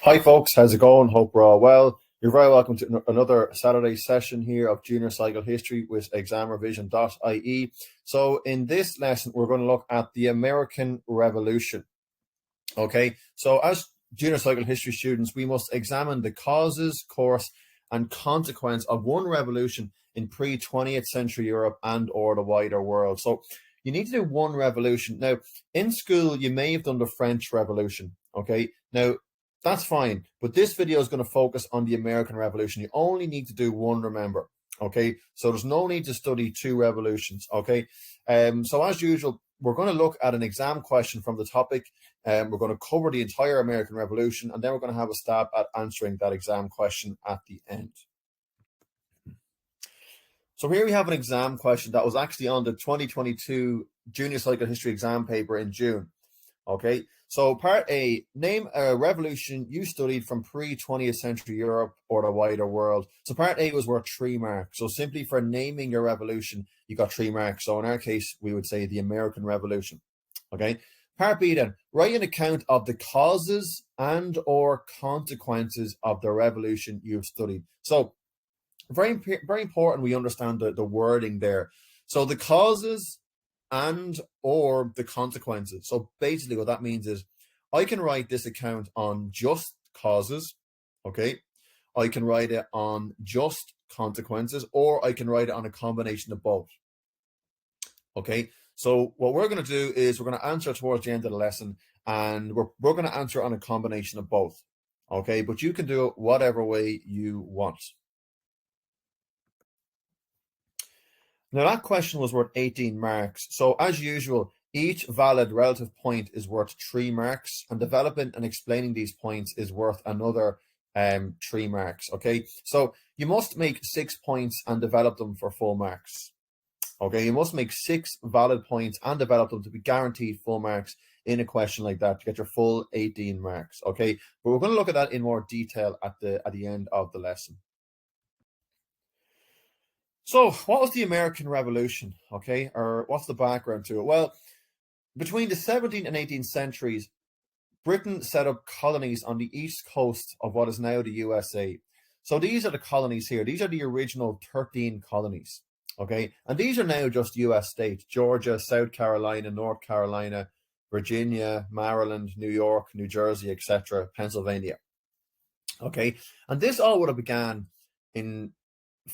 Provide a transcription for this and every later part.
Hi folks, how's it going? Hope we're all well. You're very welcome to another Saturday session here of Junior Cycle History with ExamRevision.ie. So in this lesson, we're going to look at the American Revolution. Okay, so as Junior Cycle History students, we must examine the causes, course, and consequence of one revolution in pre-20th century Europe and or the wider world. So you need to do one revolution. Now, in school, you may have done the French Revolution. Okay, now that's fine, but this video is going to focus on the American Revolution. You only need to do one, remember. Okay, so there's no need to study two revolutions. Okay, so as usual, we're going to look at an exam question from the topic. We're going to cover the entire American Revolution, and then we're going to have a stab at answering that exam question at the end. So here we have an exam question that was actually on the 2022 Junior Cycle History exam paper in June. Okay, so part A, name a revolution you studied from pre-20th century Europe or the wider world. So part A was worth 3 marks. So simply for naming your revolution, you got 3 marks. So in our case, we would say the American Revolution. Okay, part B then, write an account of the causes and or consequences of the revolution you've studied. So very important we understand the wording there. So the causes and or the consequences. So basically what that means is I can write this account on just causes, okay? I can write it on just consequences, or I can write it on a combination of both. Okay, so what we're going to do is we're going to answer towards the end of the lesson, and we're going to answer on a combination of both. Okay, but you can do it whatever way you want. Now that question was worth 18 marks. So as usual, each valid relative point is worth 3 marks, and developing and explaining these points is worth another 3 marks. Okay, so you must make 6 points and develop them for full marks. Okay, you must make 6 valid points and develop them to be guaranteed full marks in a question like that to get your full 18 marks. Okay, but we're going to look at that in more detail at the end of the lesson. So what was the American Revolution, okay, or what's the background to it? Well, between the 17th and 18th centuries, Britain set up colonies on the east coast of what is now the USA. So these are the colonies here. These are the original 13 colonies, okay? And these are now just US states: Georgia, South Carolina, North Carolina, Virginia, Maryland, New York, New Jersey, etc., Pennsylvania, okay? And this all would have began in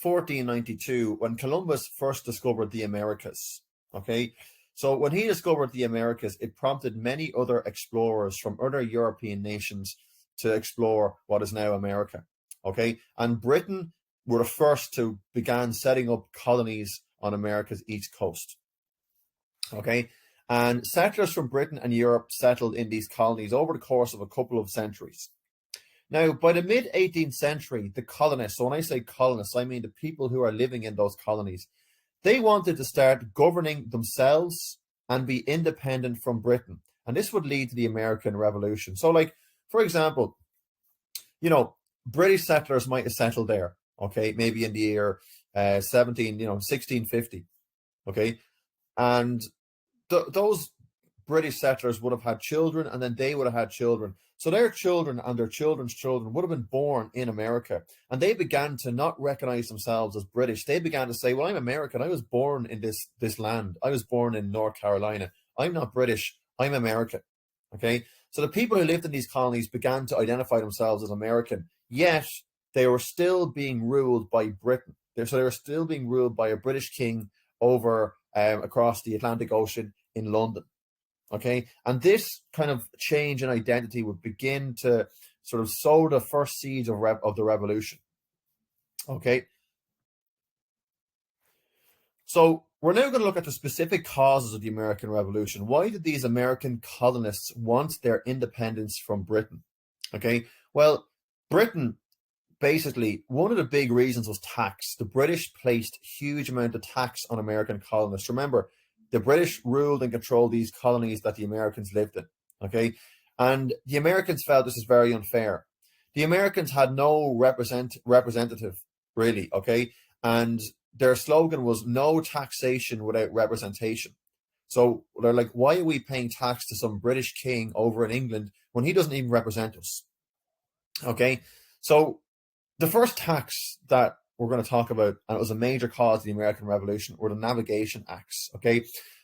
1492 when Columbus first discovered the Americas. Okay, so when he discovered the Americas, it prompted many other explorers from other European nations to explore what is now America. Okay, and Britain were the first to begin setting up colonies on America's east coast. Okay, and settlers from Britain and Europe settled in these colonies over the course of a couple of centuries. Now, by the mid-18th century, the colonists, so when I say colonists, I mean the people who are living in those colonies, they wanted to start governing themselves and be independent from Britain. And this would lead to the American Revolution. So, like, for example, you know, British settlers might have settled there, okay, maybe in the year 1650, okay? And those British settlers would have had children, and then they would have had children. So their children and their children's children would have been born in America, and they began to not recognize themselves as British. They began to say, well, I'm American. I was born in this land. I was born in North Carolina. I'm not British. I'm American. Okay. So the people who lived in these colonies began to identify themselves as American, yet they were still being ruled by Britain. So they were still being ruled by a British king over across the Atlantic Ocean in London. Okay, and this kind of change in identity would begin to sort of sow the first seeds of the revolution. Okay, so we're now going to look at the specific causes of the American Revolution. Why did these American colonists want their independence from Britain? Okay, well, Britain, basically, one of the big reasons was tax. The British placed huge amount of tax on American colonists. Remember, the British ruled and controlled these colonies that the Americans lived in, okay? And the Americans felt this is very unfair. The Americans had no representative, really, okay? And their slogan was no taxation without representation. So they're like, why are we paying tax to some British king over in England when he doesn't even represent us? Okay, so the first tax that we're going to talk about, and it was a major cause of the American Revolution, were the Navigation Acts. Okay,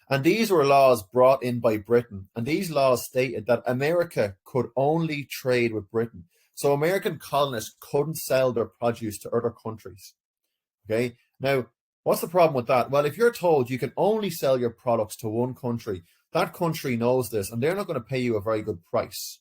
and these were laws brought in by Britain, and these laws stated that America could only trade with Britain. So American colonists couldn't sell their produce to other countries. Okay, now what's the problem with that? Well, if you're told you can only sell your products to one country, that country knows this, and they're not going to pay you a very good price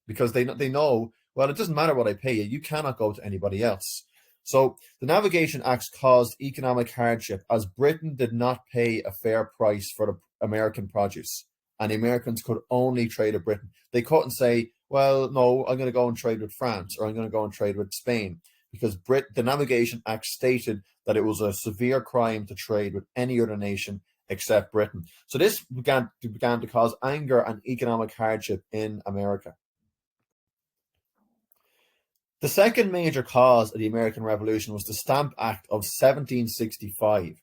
because they know, well, it doesn't matter what I pay you, you cannot go to anybody else. So the Navigation Acts caused economic hardship as Britain did not pay a fair price for the American produce, and the Americans could only trade with Britain. They couldn't say, well, no, I'm going to go and trade with France, or I'm going to go and trade with Spain, because the Navigation Act stated that it was a severe crime to trade with any other nation except Britain. So this began to cause anger and economic hardship in America. The second major cause of the American Revolution was the Stamp Act of 1765.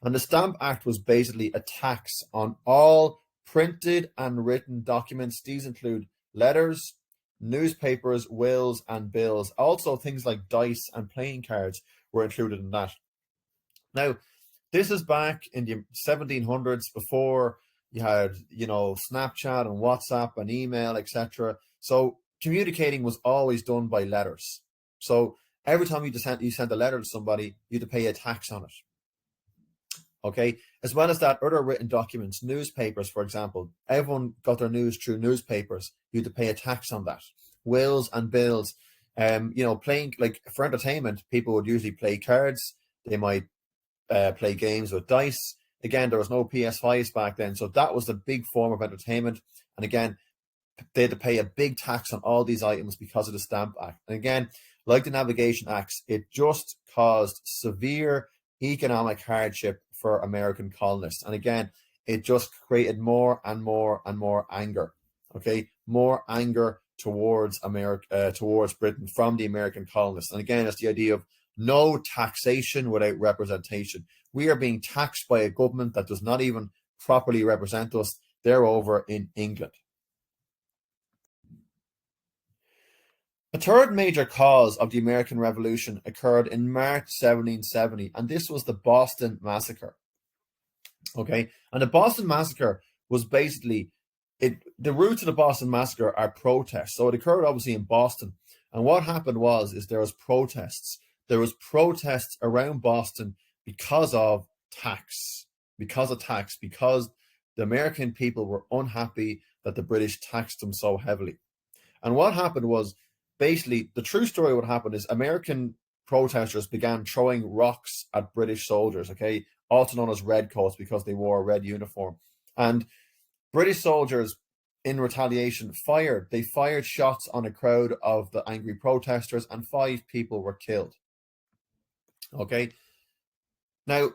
And the Stamp Act was basically a tax on all printed and written documents. These include letters, newspapers, wills, and bills. Also, things like dice and playing cards were included in that. Now, this is back in the 1700s, before you had, Snapchat and WhatsApp and email, etc. So communicating was always done by letters. So every time you sent a letter to somebody, you had to pay a tax on it. Okay, as well as that, other written documents, newspapers, for example, everyone got their news through newspapers. You had to pay a tax on that. Wills and bills, playing, like, for entertainment, people would usually play cards. They might play games with dice. Again, there was no PS5s back then, so that was the big form of entertainment. And again, they had to pay a big tax on all these items because of the Stamp Act. And again, like the Navigation Acts, it just caused severe economic hardship for American colonists. And again, it just created more and more and more anger. Okay, more anger towards America, towards Britain from the American colonists. And again, it's the idea of no taxation without representation. We are being taxed by a government that does not even properly represent us. They're over in England. A third major cause of the American Revolution occurred in March 1770, and this was the Boston Massacre. Okay, and the Boston Massacre was basically the roots of the Boston Massacre are protests. So it occurred obviously in Boston, and what happened is there was protests. There was protests around Boston because of tax, because the American people were unhappy that the British taxed them so heavily. And what happened was, basically, the true story of what happened is American protesters began throwing rocks at British soldiers, okay, also known as redcoats because they wore a red uniform. And British soldiers, in retaliation, fired shots on a crowd of the angry protesters, and 5 people were killed. Okay. Now,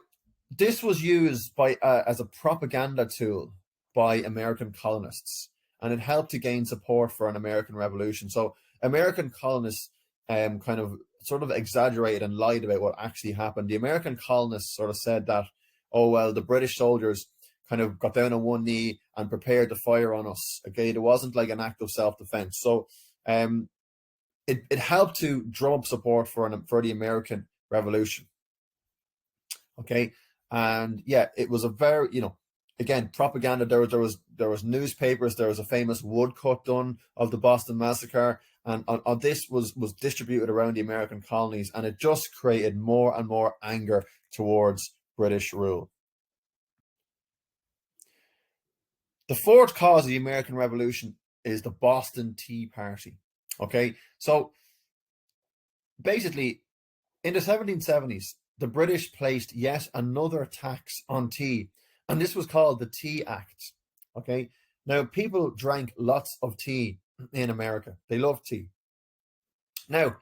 this was used as a propaganda tool by American colonists, and it helped to gain support for an American revolution. So American colonists sort of exaggerated and lied about what actually happened. The American colonists sort of said that, oh, well, the British soldiers kind of got down on one knee and prepared to fire on us. Okay, it wasn't like an act of self-defense. So it helped to drum up support for the American Revolution. Okay, and yeah, it was a very, again, propaganda. There was newspapers. There was a famous woodcut done of the Boston Massacre, and this was distributed around the American colonies, and it just created more and more anger towards British rule. The fourth cause of the American Revolution is the Boston Tea Party. Okay, so basically, in the 1770s, the British placed yet another tax on tea, and this was called the Tea Act. Okay, now people drank lots of tea in America. They loved tea. Now,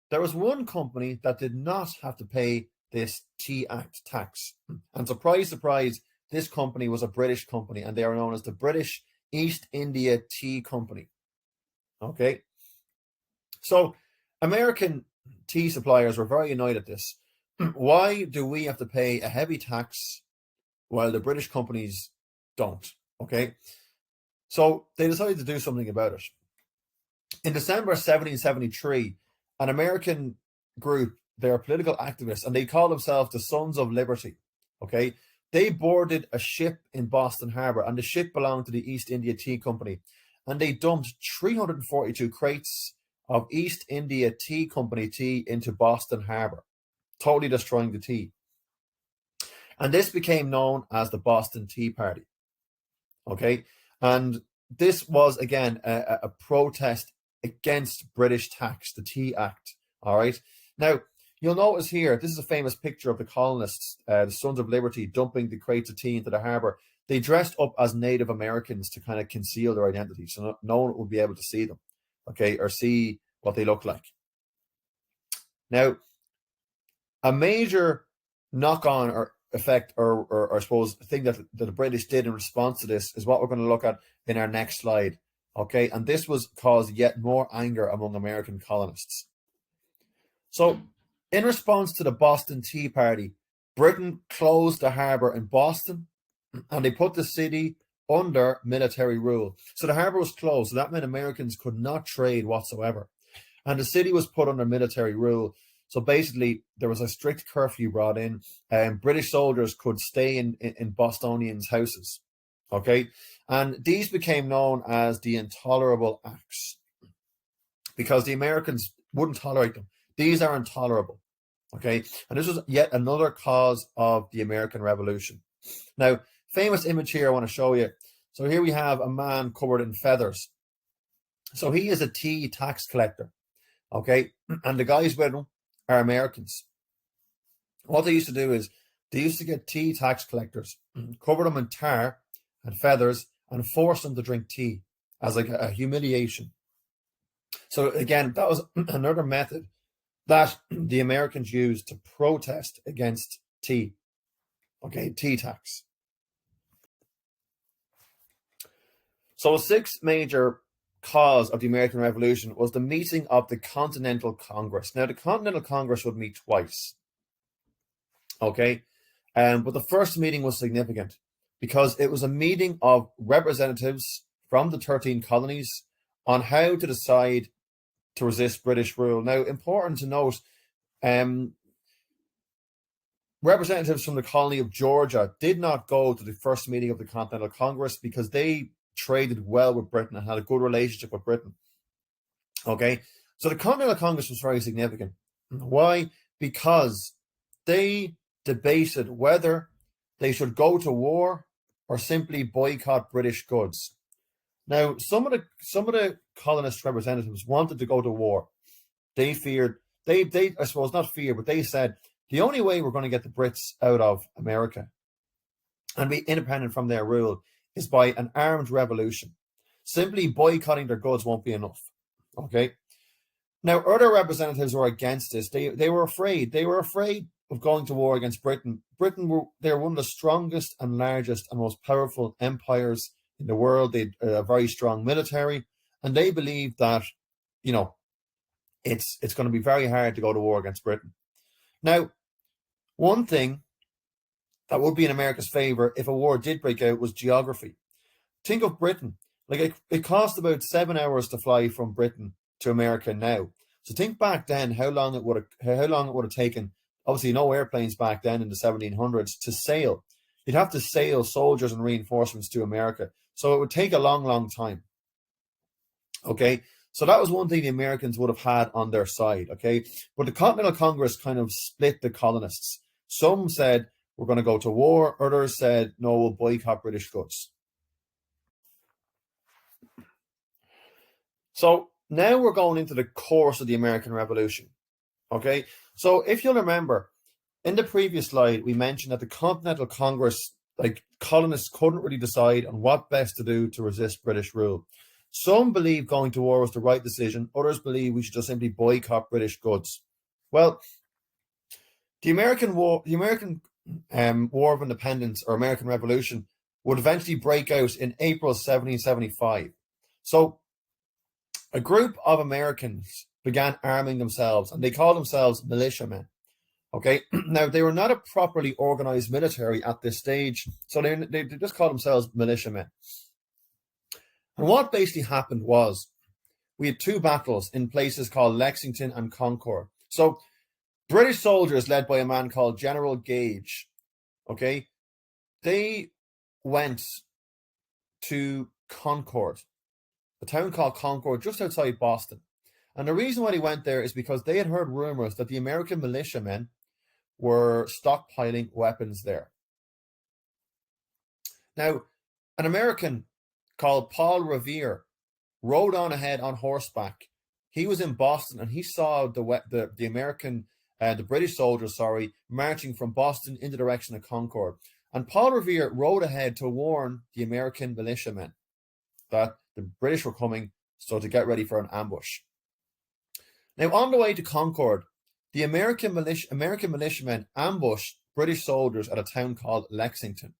there was one company that did not have to pay this Tea Act tax, and surprise, surprise, this company was a British company, and they are known as the British East India Tea Company. Okay, so American tea suppliers were very annoyed at this. Why do we have to pay a heavy tax while the British companies don't? Okay, so they decided to do something about it. In December 1773, an American group, they're political activists, and they call themselves the Sons of Liberty. Okay, they boarded a ship in Boston Harbor, and the ship belonged to the East India Tea Company, and they dumped 342 crates of East India Tea Company tea into Boston Harbor, totally destroying the tea. And this became known as the Boston Tea Party. Okay, and this was again a protest against British tax, the Tea Act. All right. Now, you'll notice here, this is a famous picture of the colonists, the Sons of Liberty, dumping the crates of tea into the harbour. They dressed up as Native Americans to kind of conceal their identity, so no one would be able to see them, okay, or see what they look like. Now, a major knock-on or effect, or I suppose thing that the British did in response to this is what we're going to look at in our next slide. Okay, and this was caused yet more anger among American colonists. So, in response to the Boston Tea Party, Britain closed the harbour in Boston, and they put the city under military rule. So the harbour was closed, so that meant Americans could not trade whatsoever. And the city was put under military rule. So basically, there was a strict curfew brought in, and British soldiers could stay in Bostonians' houses. Okay, and these became known as the Intolerable Acts because the Americans wouldn't tolerate them. These are intolerable. Okay, and this was yet another cause of the American Revolution. Now, famous image here I want to show you. So here we have a man covered in feathers. So he is a tea tax collector. Okay, and the guys with him are Americans. What they used to do is they used to get tea tax collectors, cover them in tar and feathers, and force them to drink tea as like a humiliation. So again, that was another method that the Americans used to protest against tea. Okay, tea tax. So a sixth major cause of the American Revolution was the meeting of the Continental Congress. Now, the Continental Congress would meet twice. Okay, but the first meeting was significant because it was a meeting of representatives from the 13 colonies on how to decide to resist British rule. Now, important to note, representatives from the colony of Georgia did not go to the first meeting of the Continental Congress because they traded well with Britain and had a good relationship with Britain. Okay, so the Continental Congress was very significant. Why? Because they debated whether they should go to war or simply boycott British goods. Now, some of the colonist representatives wanted to go to war. They feared, I suppose not fear, but they said the only way we're going to get the Brits out of America and be independent from their rule is by an armed revolution. Simply boycotting their goods won't be enough. Okay. Now, other representatives were against this. They were afraid. They were afraid of going to war against Britain. They're one of the strongest and largest and most powerful empires in the world. They had a very strong military, and they believed that, you know, it's going to be very hard to go to war against Britain. Now, one thing that would be in America's favor if a war did break out was geography. Think of Britain. Like it cost about 7 hours to fly from Britain to America now. So think back then how long it would have taken. Obviously, no airplanes back then in the 1700s to sail. You'd have to sail soldiers and reinforcements to America. So it would take a long, long time. Okay, so that was one thing the Americans would have had on their side. Okay, but the Continental Congress kind of split the colonists. Some said we're going to go to war. Others said no, we'll boycott British goods. So now we're going into the course of the American Revolution. Okay, so if you'll remember, in the previous slide, we mentioned that the Continental Congress, like colonists couldn't really decide on what best to do to resist British rule. Some believe going to war was the right decision. Others believe we should just simply boycott British goods. Well, the American War of Independence or American Revolution would eventually break out in April 1775. So a group of Americans began arming themselves, and they called themselves militiamen. Okay, now they were not a properly organized military at this stage, so they just called themselves militiamen. And what basically happened was we had two battles in places called Lexington and Concord. So British soldiers led by a man called General Gage, okay, they went to Concord, a town called Concord just outside Boston. And the reason why they went there is because they had heard rumors that the American militiamen were stockpiling weapons there. Now, an American called Paul Revere rode on ahead on horseback. He was in Boston and he saw the British soldiers, marching from Boston in the direction of Concord. And Paul Revere rode ahead to warn the American militiamen that the British were coming, so to get ready for an ambush. Now, on the way to Concord, the American militiamen ambushed British soldiers at a town called Lexington.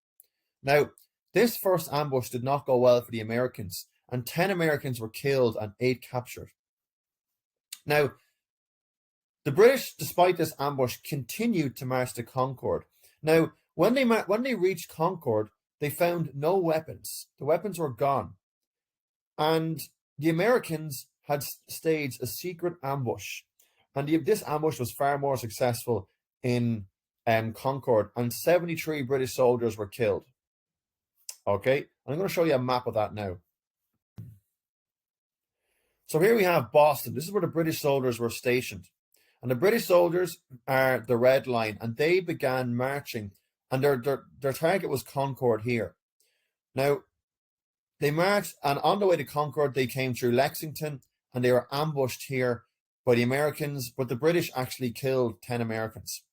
Now, this first ambush did not go well for the Americans, and 10 Americans were killed and 8 captured. Now, the British, despite this ambush, continued to march to Concord. Now, when they reached Concord, they found no weapons. The weapons were gone. And the Americans had staged a secret ambush. And this ambush was far more successful in Concord, and 73 British soldiers were killed. Okay, I'm going to show you a map of that now. So here we have Boston. This is where the British soldiers were stationed. And the British soldiers are the red line, and they began marching, and their target was Concord here. Now, they marched, and on the way to Concord, they came through Lexington, and they were ambushed here by the Americans, but the British actually killed 10 Americans.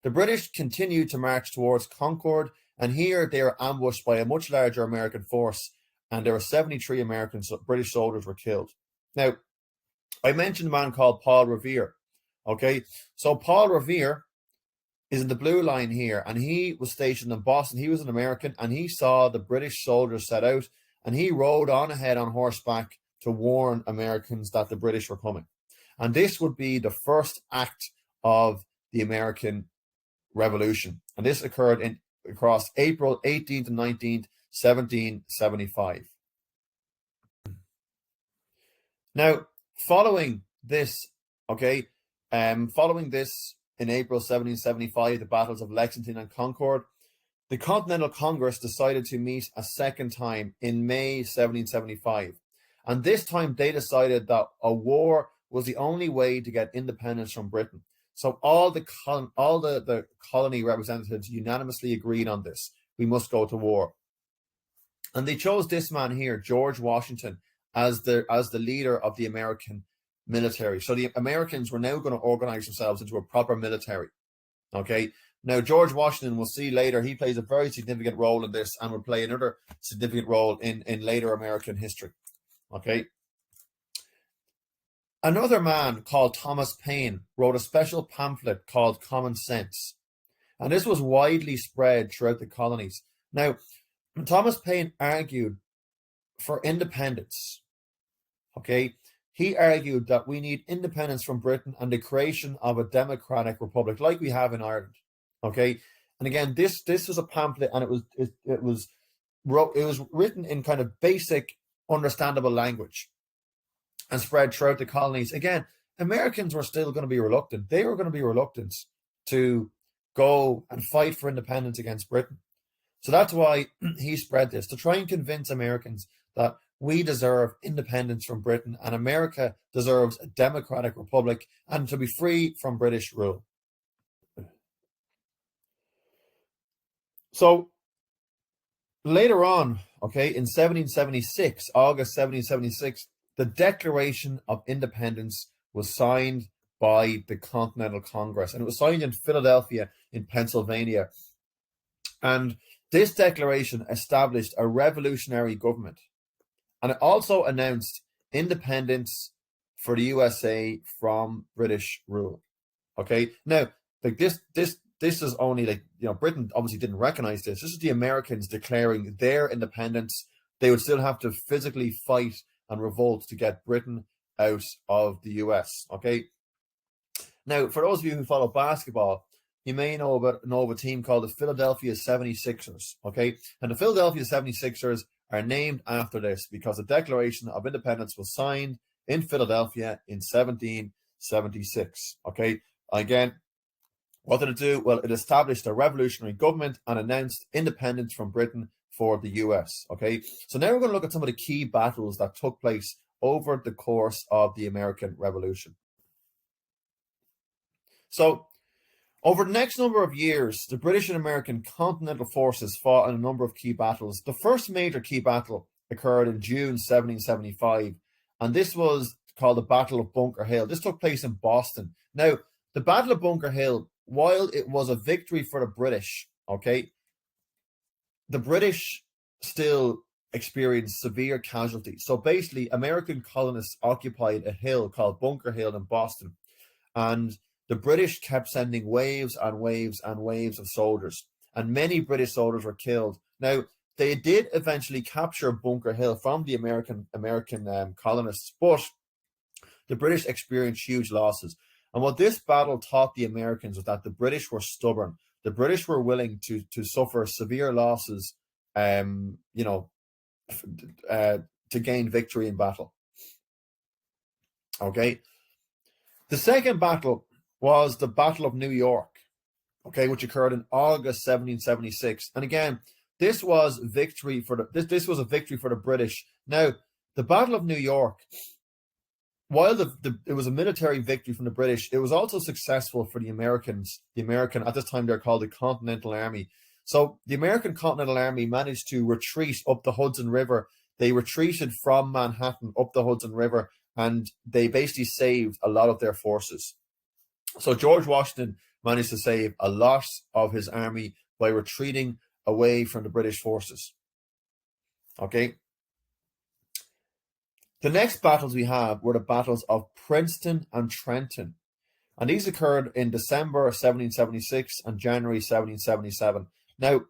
The British continued to march towards Concord, and here they were ambushed by a much larger American force, and there were 73 British soldiers were killed. Now, I mentioned a man called Paul Revere. Okay, so Paul Revere is in the blue line here, and he was stationed in Boston. He was an American, and he saw the British soldiers set out, and he rode on ahead on horseback to warn Americans that the British were coming. And this would be the first act of the American Revolution. And this occurred across April 18th and 19th, 1775. Now, following this in April 1775, the battles of Lexington and Concord, the Continental Congress decided to meet a second time in May 1775. And this time they decided that a war was the only way to get independence from Britain. So all the colony representatives unanimously agreed on this. We must go to war. And they chose this man here, George Washington, as the leader of the American military. So the Americans were now going to organize themselves into a proper military. Okay. Now, George Washington, we'll see later, he plays a very significant role in this and will play another significant role in later American history. Okay. Another man called Thomas Paine wrote a special pamphlet called Common Sense. And this was widely spread throughout the colonies. Now, Thomas Paine argued for independence. Okay. He argued that we need independence from Britain and the creation of a democratic republic like we have in Ireland. Okay. And again, this was a pamphlet, and it was written in kind of basic, understandable language and spread throughout the colonies. Again, Americans were still going to be reluctant. They were going to be reluctant to go and fight for independence against Britain. So that's why he spread this, to try and convince Americans that we deserve independence from Britain and America deserves a democratic republic and to be free from British rule. So later on, okay, in 1776, August 1776, the Declaration of Independence was signed by the Continental Congress, and it was signed in Philadelphia in Pennsylvania. And this declaration established a revolutionary government. And it also announced independence for the USA from British rule. Okay. Now, like this is only Britain obviously didn't recognize this. This is the Americans declaring their independence. They would still have to physically fight and revolt to get Britain out of the US. Okay. Now, for those of you who follow basketball, you may know of a team called the Philadelphia 76ers. Okay. And the Philadelphia 76ers are named after this because the Declaration of Independence was signed in Philadelphia in 1776. Okay, again, what did it do? Well, it established a revolutionary government and announced independence from Britain for the US. Okay, so now we're going to look at some of the key battles that took place over the course of the American Revolution. So, over the next number of years, the British and American Continental forces fought in a number of key battles. The first major key battle occurred in June 1775, and this was called the Battle of Bunker Hill. This took place in Boston. Now, the Battle of Bunker Hill, while it was a victory for the British, okay, the British still experienced severe casualties. So basically, American colonists occupied a hill called Bunker Hill in Boston, and the British kept sending waves and waves and waves of soldiers, and many British soldiers were killed. Now, they did eventually capture Bunker Hill from the American colonists, but the British experienced huge losses. And what this battle taught the Americans was that the British were stubborn. The British were willing to suffer severe losses, to gain victory in battle. Okay. The second battle was the Battle of New York, okay, which occurred in August 1776. And again, this was victory for this was a victory for the British. Now, the Battle of New York, while it was a military victory from the British, it was also successful for the Americans. The American, at this time, they're called the Continental Army. So the American Continental Army managed to retreat up the Hudson River. They retreated from Manhattan up the Hudson River, and they basically saved a lot of their forces. So George Washington managed to save a lot of his army by retreating away from the British forces. Okay. The next battles we have were the battles of Princeton and Trenton. And these occurred in December 1776 and January 1777. Now,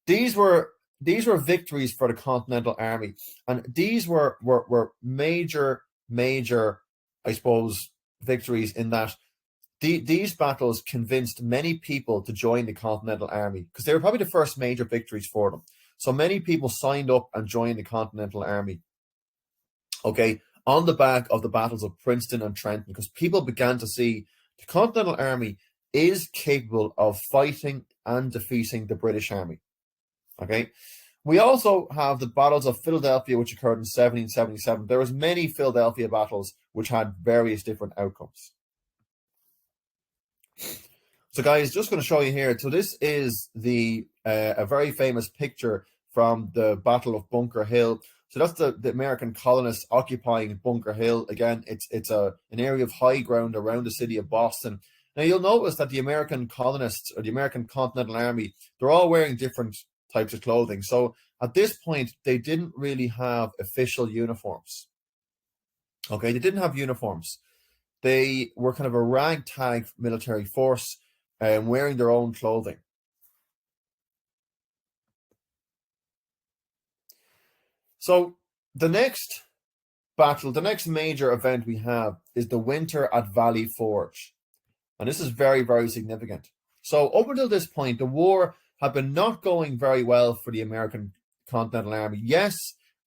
these were victories for the Continental Army. And these were major, I suppose, victories in that these battles convinced many people to join the Continental Army because they were probably the first major victories for them. So many people signed up and joined the Continental Army, okay, on the back of the battles of Princeton and Trenton, because people began to see the Continental Army is capable of fighting and defeating the British Army, okay. We also have the battles of Philadelphia, which occurred in 1777. There was many Philadelphia battles which had various different outcomes. So guys, just going to show you here. So this is a very famous picture from the Battle of Bunker Hill. So that's the American colonists occupying Bunker Hill. Again, it's an area of high ground around the city of Boston. Now you'll notice that the American colonists or the American Continental Army, they're all wearing different types of clothing. So at this point, they didn't really have official uniforms. Okay, they didn't have uniforms. They were kind of a ragtag military force wearing their own clothing. So the next battle, the next major event we have is the winter at Valley Forge. And this is very, very significant. So up until this point, the war had been not going very well for the American Continental Army. Yes,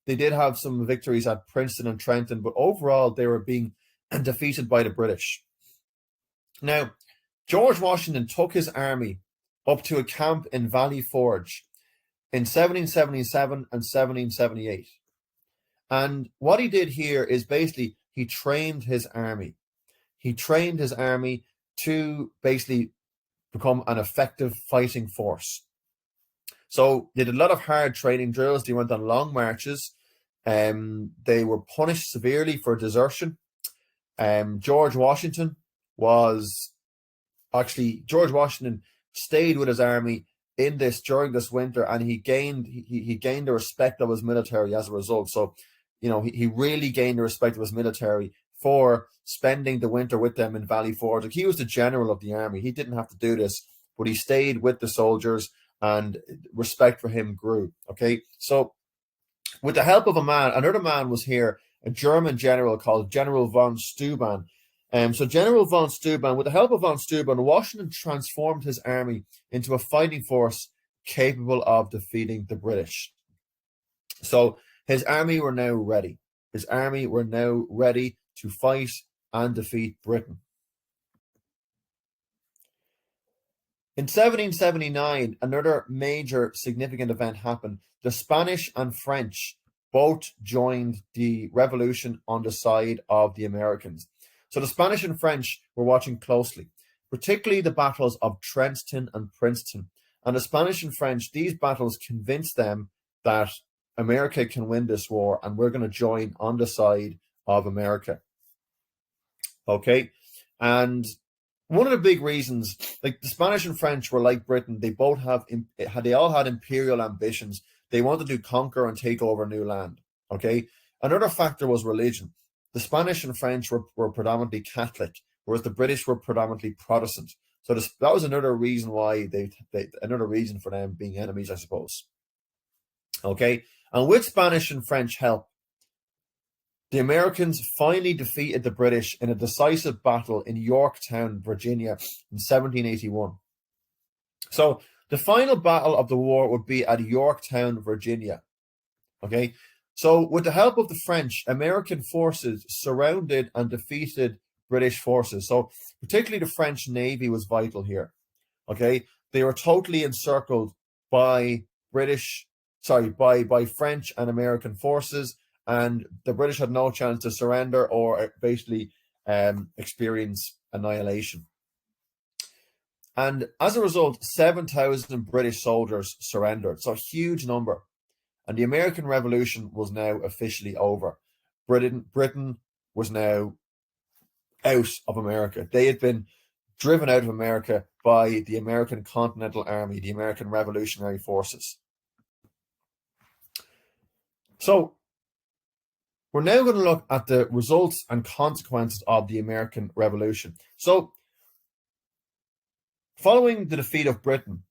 they did have some victories at Princeton and Trenton, but overall they were being defeated by the British. Now, George Washington took his army up to a camp in Valley Forge in 1777 and 1778. And what he did here is basically he trained his army. He trained his army to basically become an effective fighting force. So they did a lot of hard training drills. They went on long marches. They were punished severely for desertion. George Washington stayed with his army during this winter, and he gained the respect of his military as a result. So, he really gained the respect of his military for spending the winter with them in Valley Forge. Like, he was the general of the army. He didn't have to do this, but he stayed with the soldiers, and respect for him grew. Okay, so with the help of another man was here, a German general called General von Steuben. So General von Steuben, with the help of von Steuben, Washington transformed his army into a fighting force capable of defeating the British. So his army were now ready. His army were now ready to fight and defeat Britain. In 1779, another major significant event happened. The Spanish and French both joined the revolution on the side of the Americans. So the Spanish and French were watching closely, particularly the battles of Trenton and Princeton. And the Spanish and French, these battles convinced them that America can win this war and we're going to join on the side of America. Okay. And one of the big reasons, like the Spanish and French were like Britain, they all had imperial ambitions. They wanted to conquer and take over new land. Okay. Another factor was religion. The Spanish and French were predominantly Catholic, whereas the British were predominantly Protestant. So that was another reason why another reason for them being enemies, I suppose. Okay. And with Spanish and French help, the Americans finally defeated the British in a decisive battle in Yorktown, Virginia in 1781. So the final battle of the war would be at Yorktown, Virginia. Okay. So with the help of the French, American forces surrounded and defeated British forces. So particularly the French Navy was vital here. Okay. They were totally encircled by French and American forces, and the British had no chance to surrender or basically experience annihilation. And as a result, 7,000 British soldiers surrendered. So a huge number. And the American Revolution was now officially over. Britain was now out of America. They had been driven out of America by the American Continental Army, the American Revolutionary Forces. So we're now going to look at the results and consequences of the American Revolution. So following the defeat of Britain,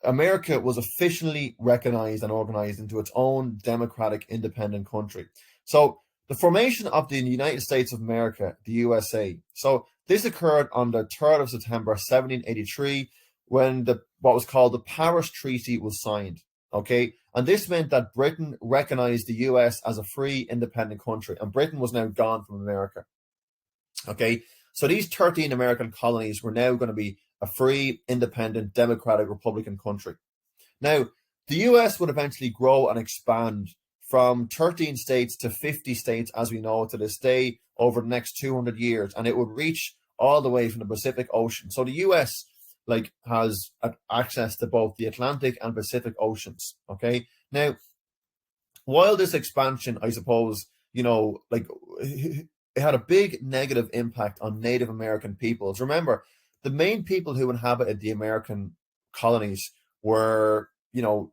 America was officially recognized and organized into its own democratic, independent country. So the formation of the United States of America, the USA. So this occurred on the 3rd of September, 1783, when what was called the Paris Treaty was signed. Okay, and this meant that Britain recognized the US as a free, independent country, and Britain was now gone from America. Okay, so these 13 American colonies were now going to be a free, independent, democratic, Republican country. Now, the US would eventually grow and expand from 13 states to 50 states as we know it to this day over the next 200 years, and it would reach all the way from the Pacific Ocean. So the US has access to both the Atlantic and Pacific Oceans. Okay, now while this expansion, I suppose, it had a big negative impact on Native American peoples. Remember, the main people who inhabited the American colonies were,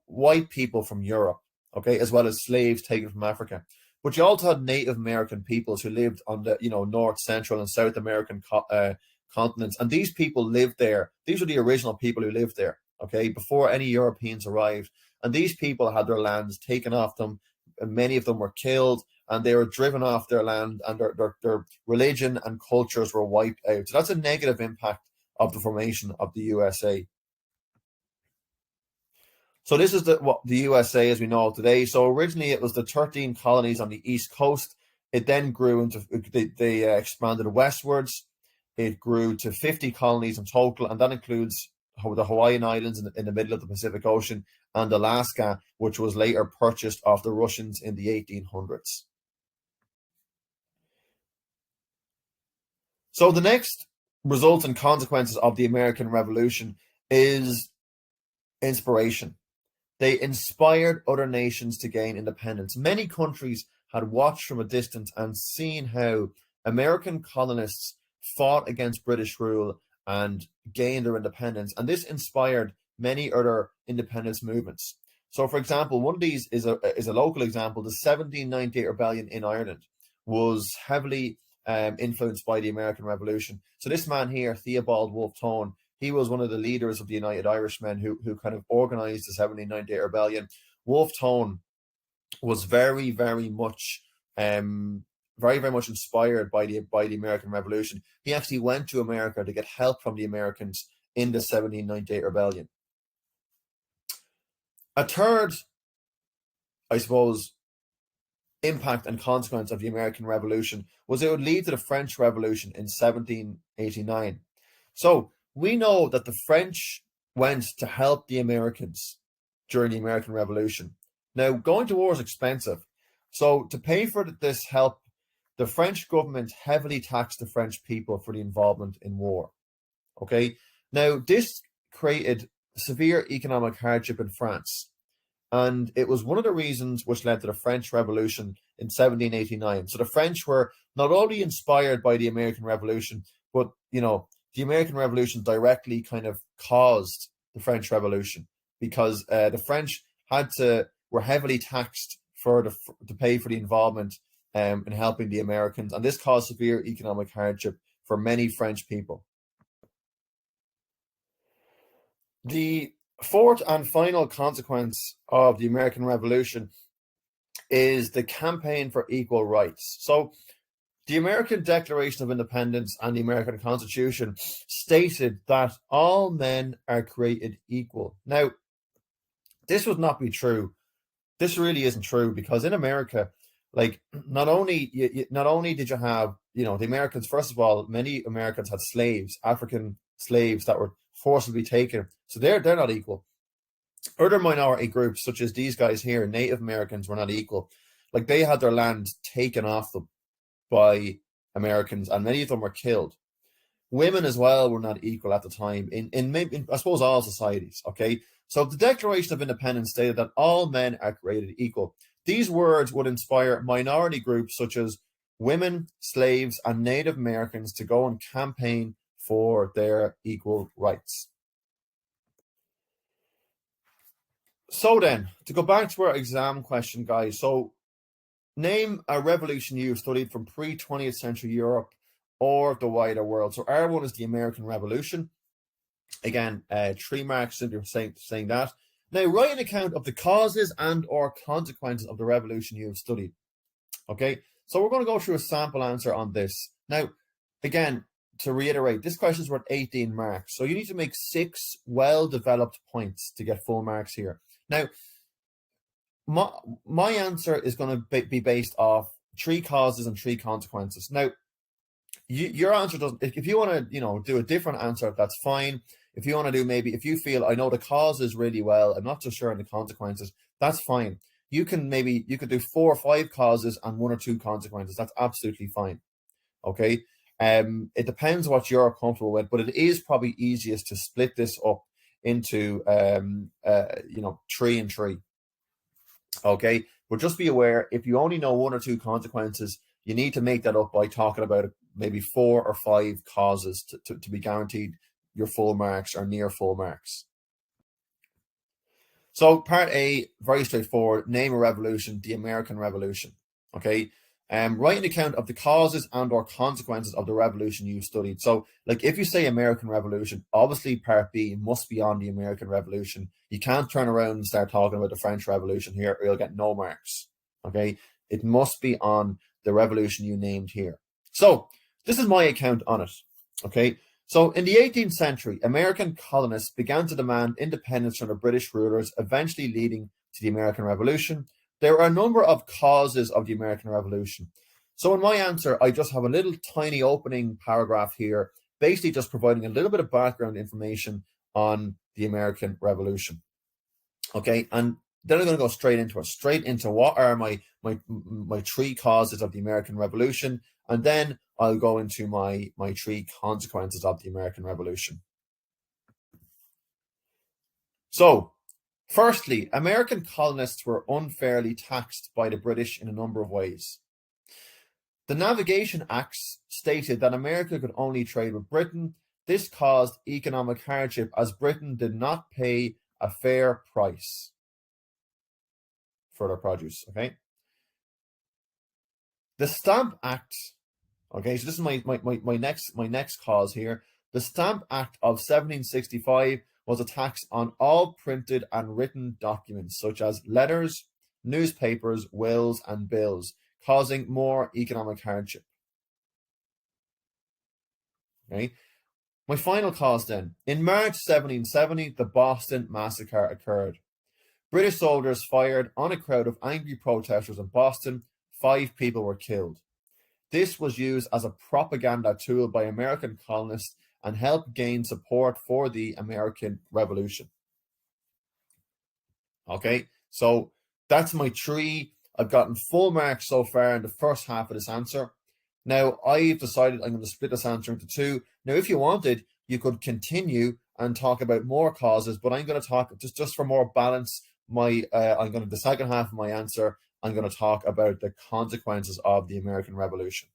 white people from Europe, okay, as well as slaves taken from Africa. But you also had Native American peoples who lived on the, North, Central, and South American continents. And these people lived there. These were the original people who lived there, okay, before any Europeans arrived. And these people had their lands taken off them. And many of them were killed, and they were driven off their land, and their religion and cultures were wiped out. So that's a negative impact of the formation of the USA. So this is what the USA as we know today. So originally it was the 13 colonies on the East Coast. It then grew into, they expanded westwards. It grew to 50 colonies in total, and that includes the Hawaiian Islands in the middle of the Pacific Ocean and Alaska, which was later purchased off the Russians in the 1800s. So the next results and consequences of the American Revolution is inspiration. They inspired other nations to gain independence. Many countries had watched from a distance and seen how American colonists fought against British rule and gained their independence. And this inspired many other independence movements. So, for example, one of these is a local example. The 1798 rebellion in Ireland was heavily influenced by the American Revolution. So this man here, Theobald Wolfe Tone, he was one of the leaders of the United Irishmen who kind of organized the 1798 rebellion. Wolfe Tone was very, very much inspired by the American Revolution. He actually went to America to get help from the Americans in the 1798 rebellion. A third I suppose, impact and consequence of the American Revolution was it would lead to the French Revolution in 1789. So we know that the French went to help the Americans during the American Revolution. Now, going to war is expensive. So to pay for this help, the French government heavily taxed the French people for the involvement in war. Okay. Now, this created severe economic hardship in France. And it was one of the reasons which led to the French Revolution in 1789. So the French were not only inspired by the American Revolution, but, the American Revolution directly kind of caused the French Revolution because the French were heavily taxed to pay for the involvement in helping the Americans. And this caused severe economic hardship for many French people. The fourth and final consequence of the American Revolution is the campaign for equal rights. So the American Declaration of Independence and the American Constitution stated that all men are created equal. Now, this would not be true. This really isn't true because in America, like not only did you have, the Americans, first of all, many Americans had slaves, African slaves that were forcibly taken. So they're not equal. Other minority groups, such as these guys here, Native Americans, were not equal. Like they had their land taken off them by Americans, and many of them were killed. Women as well were not equal at the time in I suppose all societies. Okay, so the Declaration of Independence stated that all men are created equal. These words would inspire minority groups such as women, slaves, and Native Americans to go and campaign for their equal rights. So then, to go back to our exam question, guys. So, name a revolution you've studied from pre-20th century Europe or the wider world. So, R1 is the American Revolution. Again, 3 marks simply for saying that. Now, write an account of the causes and or consequences of the revolution you've studied. Okay, so we're going to go through a sample answer on this. Now, again, to reiterate, this question is worth 18 marks. So you need to make 6 well-developed points to get full marks here. Now, my answer is going to be based off 3 causes and 3 consequences. Now, your answer doesn't. If you want to, do a different answer, that's fine. If you want to do if you feel I know the causes really well, I'm not so sure on the consequences, that's fine. You could do 4 or 5 causes and 1 or 2 consequences. That's absolutely fine. Okay. It depends what you're comfortable with, but it is probably easiest to split this up into 3 and 3. Okay, but just be aware, if you only know 1 or 2 consequences, you need to make that up by talking about maybe 4 or 5 causes to be guaranteed your full marks or near full marks. So part A, very straightforward. Name a revolution, the American Revolution. Okay. Write an account of the causes and or consequences of the revolution you studied. So, like if you say American Revolution, obviously part B must be on the American Revolution. You can't turn around and start talking about the French Revolution here, or you'll get no marks. Okay, it must be on the revolution you named here. So, this is my account on it. Okay, so in the 18th century, American colonists began to demand independence from the British rulers, eventually leading to the American Revolution. There are a number of causes of the American Revolution. So in my answer, I just have a little tiny opening paragraph here, basically just providing a little bit of background information on the American Revolution. Okay, and then I'm going to go straight into what are my 3 causes of the American Revolution, and then I'll go into my 3 consequences of the American Revolution. So, firstly, American colonists were unfairly taxed by the British in a number of ways. The Navigation Acts stated that America could only trade with Britain. This caused economic hardship as Britain did not pay a fair price for their produce. Okay. The Stamp Act. Okay, so this is my next cause here. The Stamp Act of 1765 was a tax on all printed and written documents, such as letters, newspapers, wills, and bills, causing more economic hardship. Okay. My final cause then. In March 1770, the Boston Massacre occurred. British soldiers fired on a crowd of angry protesters in Boston. 5 people were killed. This was used as a propaganda tool by American colonists and helped gain support for the American Revolution. Okay, so that's my 3. I've gotten full marks so far in the first half of this answer. Now, I've decided I'm going to split this answer into 2. Now, if you wanted, you could continue and talk about more causes, but I'm going to talk, just for more balance, the second half of my answer, I'm going to talk about the consequences of the American Revolution.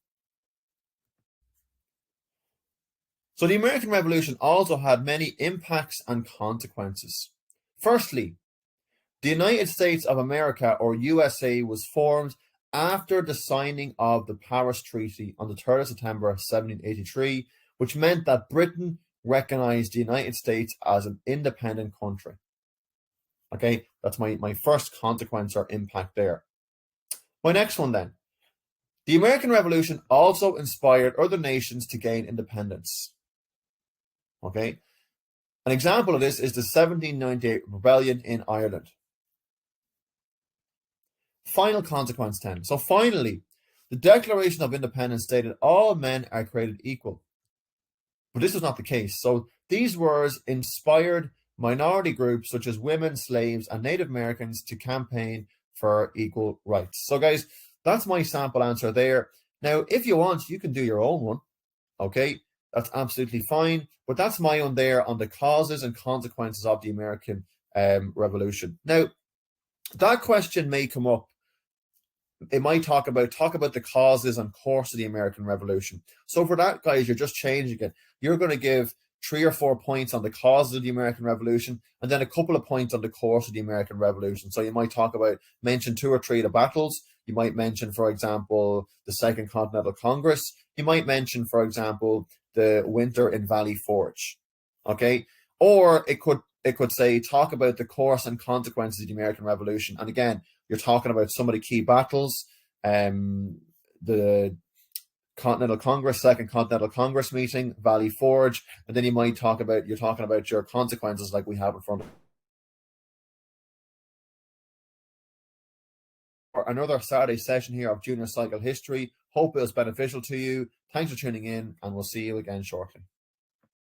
So the American Revolution also had many impacts and consequences. Firstly, the United States of America, or USA, was formed after the signing of the Paris Treaty on the 3rd of September 1783, which meant that Britain recognized the United States as an independent country. Okay, that's my first consequence or impact there. My next one then. The American Revolution also inspired other nations to gain independence. Okay, an example of this is the 1798 rebellion in Ireland. Final consequence 10. So finally, the Declaration of Independence stated all men are created equal. But this was not the case. So these words inspired minority groups such as women, slaves, and Native Americans to campaign for equal rights. So guys, that's my sample answer there. Now, if you want, you can do your own one. Okay, that's absolutely fine. But that's my own there on the causes and consequences of the American Revolution. Now, that question may come up. It might talk about the causes and course of the American Revolution. So for that, guys, you're just changing it. You're going to give 3 or 4 points on the causes of the American Revolution, and then a couple of points on the course of the American Revolution. So you might mention 2 or 3 of the battles. You might mention, for example, the Second Continental Congress. You might mention, for example, the winter in Valley Forge. Okay, or it could say talk about the course and consequences of the American Revolution. And again, you're talking about some of the key battles, the Continental Congress, Second Continental Congress meeting, Valley Forge, and then you're talking about your consequences like we have in front of another Saturday session here of Junior Cycle History. Hope it was beneficial to you. Thanks for tuning in, and we'll see you again shortly.